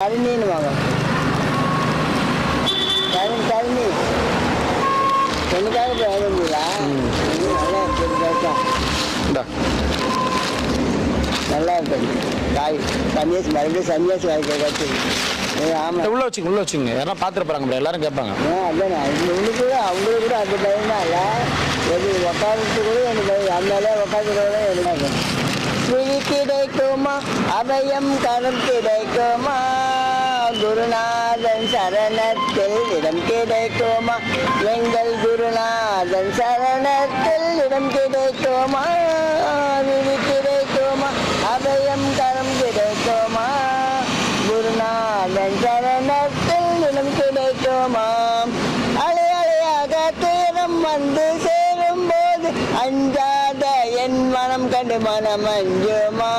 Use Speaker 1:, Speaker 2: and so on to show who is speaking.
Speaker 1: கருணின்னு வாங்க. கருணி எனக்காக போயிருந்தீங்களா? நல்லா இருக்கு. நல்லா இருக்கு காய். சன்னியாசி மறுபடியும் சன்னியாசி வாழ்க்கை கற்று. ஆமாம்,
Speaker 2: உள்ள வச்சுங்க யாரும் பார்த்துட்டு போறாங்க, எல்லாரும் கேட்பாங்க.
Speaker 1: அதான் இவங்களுக்கு கூட அவங்களுக்கு கூட அந்த பயம் தான். இல்லை எது உட்காந்துட்டு கூட எனக்கு பயம். அந்தாலே உட்காந்துட்டு கூட எனக்கு ஸ்ரீ கிடைக்குமா, அபயம் கரம் கிடைக்குமா, குருநாதன் சரணத்தில் இடம் கிடைக்குமா, எங்கள் குருநாதன் சரணத்தில் இடம் கிடைக்குமா, விதி கிடைக்குமா, அபயம் கரம் கிடைக்குமா, குருநாதன் சரணத்தில் இடம் கிடைக்குமா. அலை அலையாக துயரம் வந்து சேரும் போது அஞ்சாத என் மனம் கண்டு மனம் அஞ்சுமா.